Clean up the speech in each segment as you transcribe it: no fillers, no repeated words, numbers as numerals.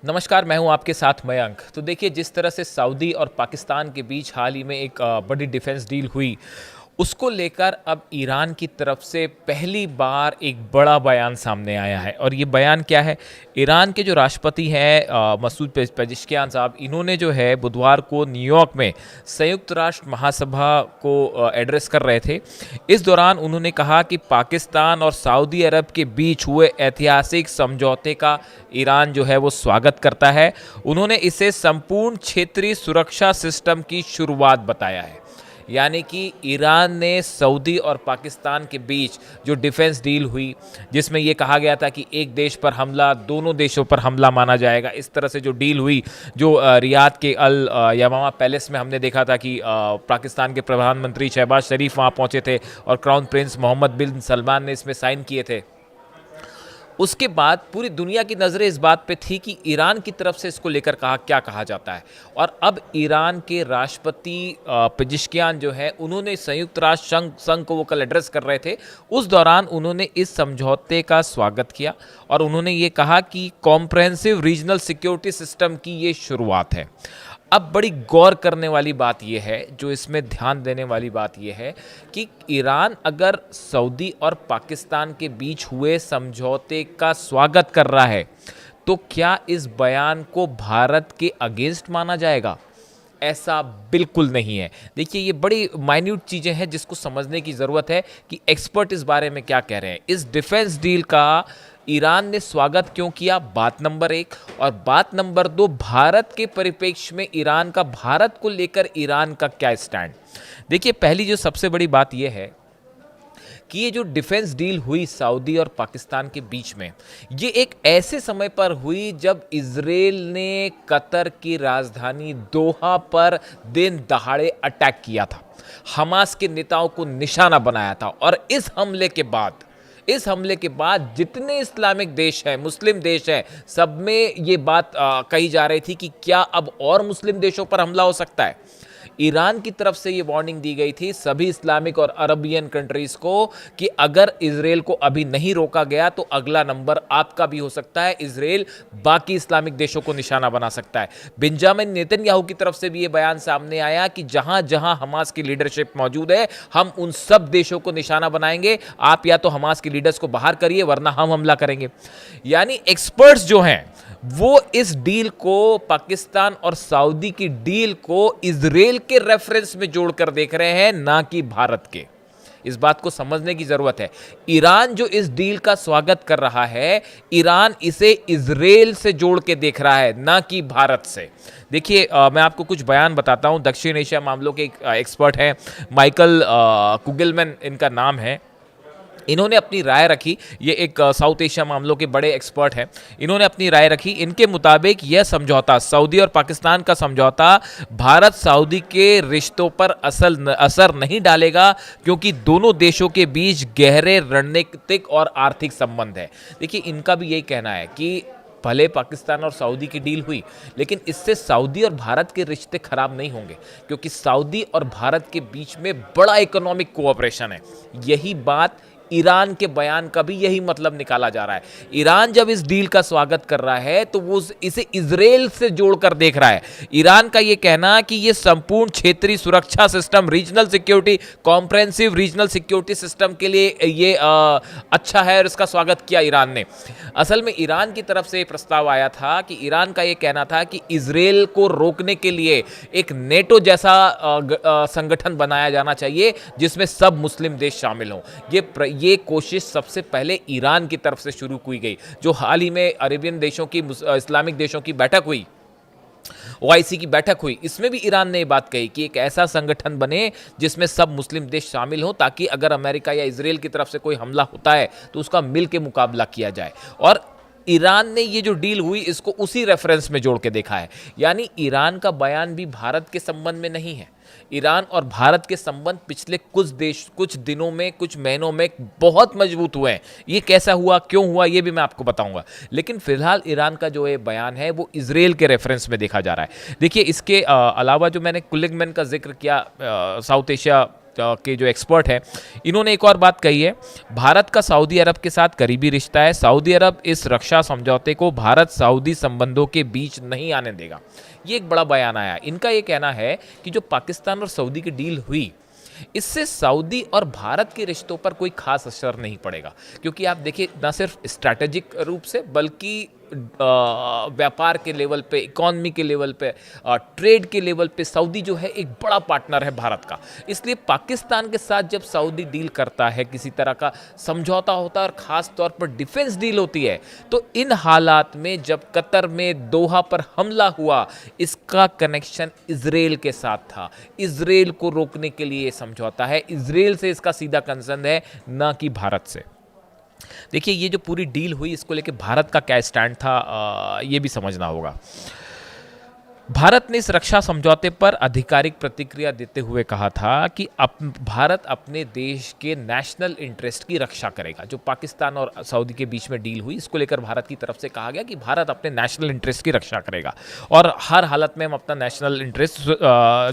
नमस्कार, मैं हूं आपके साथ मयंक। तो देखिए, जिस तरह से सऊदी और पाकिस्तान के बीच हाल ही में एक बड़ी डिफेंस डील हुई, उसको लेकर अब ईरान की तरफ से पहली बार एक बड़ा बयान सामने आया है। और ये बयान क्या है? ईरान के जो राष्ट्रपति हैं मसूद पेजिशकियान साहब, इन्होंने जो है बुधवार को न्यूयॉर्क में संयुक्त राष्ट्र महासभा को एड्रेस कर रहे थे। इस दौरान उन्होंने कहा कि पाकिस्तान और सऊदी अरब के बीच हुए ऐतिहासिक समझौते का ईरान जो है वो स्वागत करता है। उन्होंने इसे संपूर्ण क्षेत्रीय सुरक्षा सिस्टम की शुरुआत बताया है। यानी कि ईरान ने सऊदी और पाकिस्तान के बीच जो डिफेंस डील हुई, जिसमें यह कहा गया था कि एक देश पर हमला दोनों देशों पर हमला माना जाएगा, इस तरह से जो डील हुई, जो रियाद के अल यमामा पैलेस में हमने देखा था कि पाकिस्तान के प्रधानमंत्री शहबाज शरीफ वहाँ पहुँचे थे और क्राउन प्रिंस मोहम्मद बिन सलमान ने इसमें साइन किए थे। उसके बाद पूरी दुनिया की नज़रें इस बात पे थी कि ईरान की तरफ से इसको लेकर क्या कहा जाता है। और अब ईरान के राष्ट्रपति पेजिशकियान जो है, उन्होंने संयुक्त राष्ट्र संघ को वो कल एड्रेस कर रहे थे। उस दौरान उन्होंने इस समझौते का स्वागत किया और उन्होंने ये कहा कि कॉम्प्रहेंसिव रीजनल सिक्योरिटी सिस्टम की ये शुरुआत है। अब बड़ी गौर करने वाली बात यह है, जो इसमें ध्यान देने वाली बात यह है कि ईरान अगर सऊदी और पाकिस्तान के बीच हुए समझौते का स्वागत कर रहा है, तो क्या इस बयान को भारत के अगेंस्ट माना जाएगा? ऐसा बिल्कुल नहीं है। देखिए, ये बड़ी माइन्यूट चीज़ें हैं जिसको समझने की ज़रूरत है कि एक्सपर्ट इस बारे में क्या कह रहे हैं। इस डिफेंस डील का ईरान ने स्वागत क्यों किया, बात नंबर 1। और बात नंबर 2, भारत के परिप्रेक्ष्य में ईरान का, भारत को लेकर ईरान का क्या स्टैंड। देखिए, पहली जो सबसे बड़ी बात यह है कि ये जो डिफेंस डील हुई सऊदी और पाकिस्तान के बीच में, ये एक ऐसे समय पर हुई जब इजराइल ने कतर की राजधानी दोहा पर दिन दहाड़े अटैक किया था, हमास के नेताओं को निशाना बनाया था। और इस हमले के बाद जितने इस्लामिक देश हैं, मुस्लिम देश हैं, सब में ये बात कही जा रही थी कि क्या अब और मुस्लिम देशों पर हमला हो सकता है। ईरान की तरफ से ये वार्निंग दी गई थी सभी इस्लामिक और अरबियन कंट्रीज को कि अगर इजराइल को अभी नहीं रोका गया तो अगला नंबर आपका भी हो सकता है। इजराइल बाकी इस्लामिक देशों को निशाना बना सकता है। बेंजामिन नेतन्याहू की तरफ से भी ये बयान सामने आया कि जहां जहां हमास की लीडरशिप मौजूद है, हम उन सब देशों को निशाना बनाएंगे। आप या तो हमास की लीडर्स को बाहर करिए, वरना हम हमला करेंगे। यानी एक्सपर्ट्स जो हैं, वो इस डील को, पाकिस्तान और सऊदी की डील को इजराइल के रेफरेंस में जोड़कर देख रहे हैं, ना कि भारत के। इस बात को समझने की जरूरत है। ईरान जो इस डील का स्वागत कर रहा है, ईरान इसे इजराइल से जोड़ के देख रहा है, ना कि भारत से। देखिए, मैं आपको कुछ बयान बताता हूं। दक्षिण एशिया मामलों के एक्सपर्ट हैं, माइकल कुगलमैन इनका नाम है। इन्होंने अपनी राय रखी। ये एक साउथ एशिया मामलों के बड़े एक्सपर्ट हैं। इन्होंने अपनी राय रखी। इनके मुताबिक यह समझौता, सऊदी और पाकिस्तान का समझौता, भारत सऊदी के रिश्तों पर असर नहीं डालेगा, क्योंकि दोनों देशों के बीच गहरे रणनीतिक और आर्थिक संबंध है। देखिए, इनका भी यही कहना है कि भले पाकिस्तान और सऊदी की डील हुई, लेकिन इससे सऊदी और भारत के रिश्ते खराब नहीं होंगे, क्योंकि सऊदी और भारत के बीच में बड़ा इकोनॉमिक कोऑपरेशन है। यही बात ईरान के बयान का भी यही मतलब निकाला जा रहा है। ईरान जब इस डील का स्वागत कर रहा है तो वो इसे इजराइल से जोड़कर देख रहा है। ईरान का ये कहना कि ये संपूर्ण क्षेत्रीय सुरक्षा system, regional security, comprehensive regional security system के लिए ये अच्छा है और इसका स्वागत किया ईरान ने। असल में ईरान की तरफ से प्रस्ताव आया था कि ईरान का ये कहना था कि इजराइल को रोकने के लिए एक नेटो जैसा संगठन बनाया जाना चाहिए, जिसमें सब मुस्लिम देश शामिल हों। ये कोशिश सबसे पहले ईरान की तरफ से शुरू की गई। जो हाल ही में अरेबियन देशों की, इस्लामिक देशों की बैठक हुई, ओआईसी की बैठक हुई, इसमें भी ईरान ने ये बात कही कि एक ऐसा संगठन बने जिसमें सब मुस्लिम देश शामिल हों, ताकि अगर अमेरिका या इजराइल की तरफ से कोई हमला होता है तो उसका मिल के मुकाबला किया जाए। और ईरान ने ये जो डील हुई, इसको उसी रेफरेंस में जोड़ के देखा है। यानी ईरान का बयान भी भारत के संबंध में नहीं है। ईरान और भारत के संबंध पिछले कुछ दिनों में, कुछ महीनों में बहुत मजबूत हुए हैं। ये कैसा हुआ, क्यों हुआ, ये भी मैं आपको बताऊंगा। लेकिन फिलहाल ईरान का जो ये बयान है, वो इजराइल के रेफरेंस में देखा जा रहा है। देखिए, इसके अलावा जो मैंने कुलिगमैन का जिक्र किया, साउथ एशिया के जो एक्सपर्ट हैं, इन्होंने एक और बात कही है। भारत का सऊदी अरब के साथ करीबी रिश्ता है। सऊदी अरब इस रक्षा समझौते को भारत सऊदी संबंधों के बीच नहीं आने देगा। ये एक बड़ा बयान आया। इनका ये कहना है कि जो पाकिस्तान और सऊदी की डील हुई, इससे सऊदी और भारत के रिश्तों पर कोई खास असर नहीं पड़ेगा, क्योंकि आप देखिए ना सिर्फ स्ट्रैटेजिक रूप से बल्कि व्यापार के लेवल पे, इकॉनमी के लेवल पे, ट्रेड के लेवल पे सऊदी जो है एक बड़ा पार्टनर है भारत का। इसलिए पाकिस्तान के साथ जब सऊदी डील करता है, किसी तरह का समझौता होता है और ख़ास तौर पर डिफेंस डील होती है, तो इन हालात में जब कतर में दोहा पर हमला हुआ, इसका कनेक्शन इजराइल के साथ था। इजराइल को रोकने के लिए ये समझौता है, इजराइल से इसका सीधा कंसर्न है, ना कि भारत से। देखिए ये जो पूरी डील हुई, इसको लेके भारत का क्या स्टैंड था, ये भी समझना होगा। भारत ने इस रक्षा समझौते पर आधिकारिक प्रतिक्रिया देते हुए कहा था कि भारत अपने देश के नेशनल इंटरेस्ट की रक्षा करेगा। जो पाकिस्तान और सऊदी के बीच में डील हुई, इसको लेकर भारत की तरफ से कहा गया कि भारत अपने नेशनल इंटरेस्ट की रक्षा करेगा और हर हालत में हम अपना नेशनल इंटरेस्ट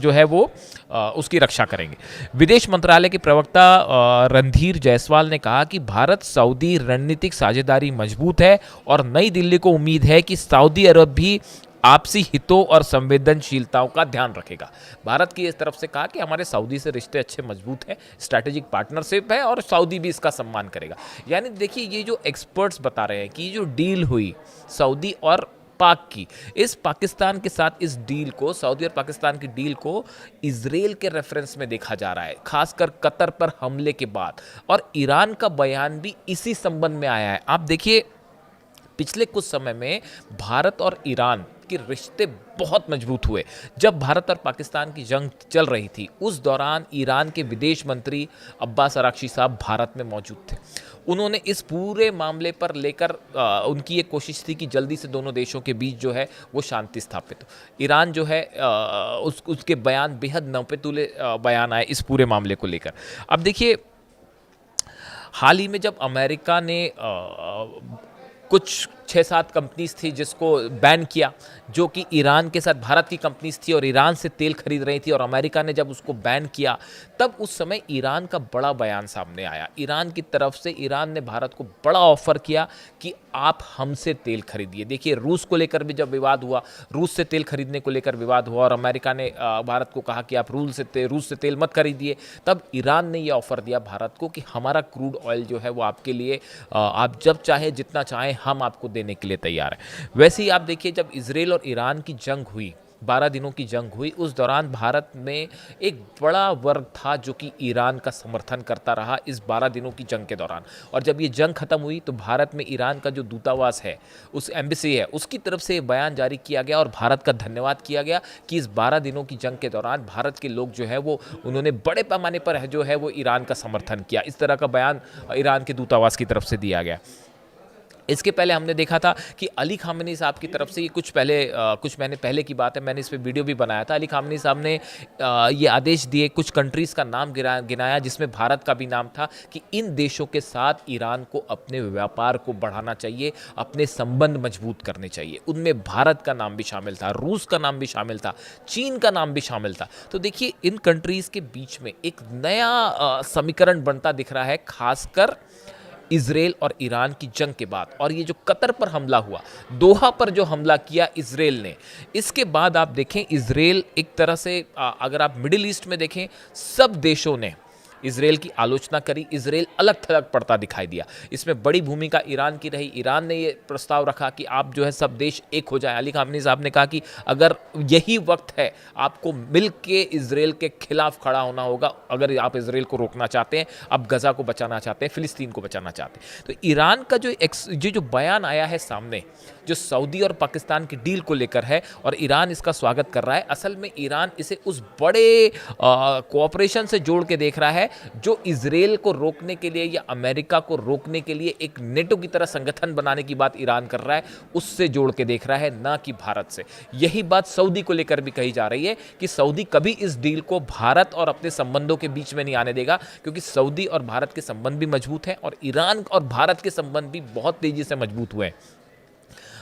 जो है वो उसकी रक्षा करेंगे। विदेश मंत्रालय के प्रवक्ता रणधीर जायसवाल ने कहा कि भारत सऊदी रणनीतिक साझेदारी मजबूत है और नई दिल्ली को उम्मीद है कि सऊदी अरब भी आपसी हितों और संवेदनशीलताओं का ध्यान रखेगा। भारत की इस तरफ से कहा कि हमारे सऊदी से रिश्ते अच्छे मजबूत हैं, स्ट्रैटेजिक पार्टनरशिप है और सऊदी भी इसका सम्मान करेगा। यानी देखिए ये जो एक्सपर्ट्स बता रहे हैं कि ये जो डील हुई सऊदी और पाक की, इस पाकिस्तान के साथ इस डील को, सऊदी और पाकिस्तान की डील को इजराइल के रेफरेंस में देखा जा रहा है, खासकर कतर पर हमले के बाद। और ईरान का बयान भी इसी संबंध में आया है। आप देखिए पिछले कुछ समय में भारत और ईरान के रिश्ते बहुत मजबूत हुए। जब भारत और पाकिस्तान की जंग चल रही थी, उस दौरान ईरान के विदेश मंत्री अब्बास अराक्ची साहब भारत में मौजूद थे। उन्होंने इस पूरे मामले पर लेकर उनकी ये कोशिश थी कि जल्दी से दोनों देशों के बीच जो है वो शांति स्थापित हो। ईरान जो है उसके बयान बेहद नपतुले बयान आए इस पूरे मामले को लेकर। अब देखिए हाल ही में जब अमेरिका ने कुछ 6-7 कंपनीज थी जिसको बैन किया, जो कि ईरान के साथ भारत की कंपनीज थी और ईरान से तेल खरीद रही थी, और अमेरिका ने जब उसको बैन किया, तब उस समय ईरान का बड़ा बयान सामने आया। ईरान की तरफ से ईरान ने भारत को बड़ा ऑफर किया कि आप हमसे तेल खरीदिए। देखिए रूस को लेकर भी जब विवाद हुआ, रूस से तेल खरीदने को लेकर विवाद हुआ और अमेरिका ने भारत को कहा कि आप रूस से तेल मत खरीदिए, तब ईरान ने यह ऑफर दिया भारत को कि हमारा क्रूड ऑयल जो है वो आपके लिए आप जब चाहे जितना चाहें हम आपको देने के लिए तैयार है। वैसे ही आप देखिए जब इजराइल और ईरान की जंग हुई, 12 दिनों की जंग हुई, उस दौरान भारत में एक बड़ा वर्ग था जो कि ईरान का समर्थन करता रहा इस 12 दिनों की जंग के दौरान। और जब ये जंग खत्म हुई तो भारत में ईरान का जो दूतावास है, उस एम्बेसी है, उसकी तरफ से बयान जारी किया गया और भारत का धन्यवाद किया गया कि इस 12 दिनों की जंग के दौरान भारत के लोग जो है वो उन्होंने बड़े पैमाने पर जो है वो ईरान का समर्थन किया। इस तरह का बयान ईरान के दूतावास की तरफ से दिया गया। इसके पहले हमने देखा था कि अली खामेनी साहब की तरफ से, कुछ महीने पहले की बात है, मैंने इस पे वीडियो भी बनाया था। अली खामेनी साहब ने ये आदेश दिए, कुछ कंट्रीज़ का नाम गिनाया जिसमें भारत का भी नाम था कि इन देशों के साथ ईरान को अपने व्यापार को बढ़ाना चाहिए, अपने संबंध मजबूत करने चाहिए। उनमें भारत का नाम भी शामिल था, रूस का नाम भी शामिल था, चीन का नाम भी शामिल था। तो देखिए इन कंट्रीज़ के बीच में एक नया समीकरण बनता दिख रहा है, खासकर इजराइल और ईरान की जंग के बाद। और ये जो कतर पर हमला हुआ, दोहा पर जो हमला किया इजराइल ने, इसके बाद आप देखें इजराइल एक तरह से अगर आप मिडिल ईस्ट में देखें, सब देशों ने इजराइल की आलोचना करी। इजराइल अलग थलग पड़ता दिखाई दिया। इसमें बड़ी भूमिका ईरान की रही। ईरान ने ये प्रस्ताव रखा कि आप जो है सब देश एक हो जाए। अली खामेनी साहब ने कहा कि अगर यही वक्त है, आपको मिल के इजराइल के खिलाफ खड़ा होना होगा। अगर आप इजराइल को रोकना चाहते हैं, आप गजा को बचाना चाहते हैं, फिलिस्तीन को बचाना चाहते हैं। तो ईरान का जो बयान आया है सामने, जो सऊदी और पाकिस्तान की डील को लेकर है, और ईरान इसका स्वागत कर रहा है। असल में ईरान इसे उस बड़े कोऑपरेशन से जोड़ के देख रहा है जो इजराइल को रोकने के लिए या अमेरिका को रोकने के लिए एक नेटो की तरह संगठन बनाने की बात ईरान कर रहा है, उससे जोड़ के देख रहा है, ना कि भारत से। यही बात सऊदी को लेकर भी कही जा रही है कि सऊदी कभी इस डील को भारत और अपने संबंधों के बीच में नहीं आने देगा, क्योंकि सऊदी और भारत के संबंध भी मजबूत हैं और ईरान और भारत के संबंध भी बहुत तेजी से मजबूत हुए हैं।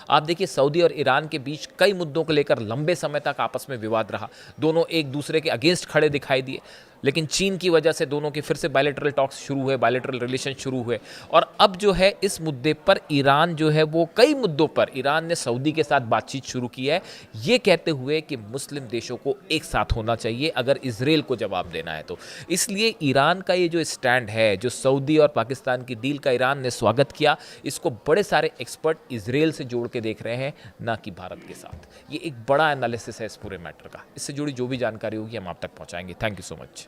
आप देखिए सऊदी और ईरान के बीच कई मुद्दों को लेकर लंबे समय तक आपस में विवाद रहा। दोनों एक दूसरे के अगेंस्ट खड़े दिखाई दिए। लेकिन चीन की वजह से दोनों के फिर से बायलैटरल टॉक्स शुरू हुए, बायलैटरल रिलेशन शुरू हुए। और अब जो है इस मुद्दे पर ईरान जो है वो कई मुद्दों पर ईरान ने सऊदी के साथ बातचीत शुरू की है, ये कहते हुए कि मुस्लिम देशों को एक साथ होना चाहिए अगर इजराइल को जवाब देना है तो। इसलिए ईरान का ये जो स्टैंड है, जो सऊदी और पाकिस्तान की डील का ईरान ने स्वागत किया, इसको बड़े सारे एक्सपर्ट इजराइल से जोड़ के देख रहे हैं, ना कि भारत के साथ। ये एक बड़ा एनालिसिस है इस पूरे मैटर का। इससे जुड़ी जो भी जानकारी होगी हम आप तक पहुंचाएंगे। Thank you so much.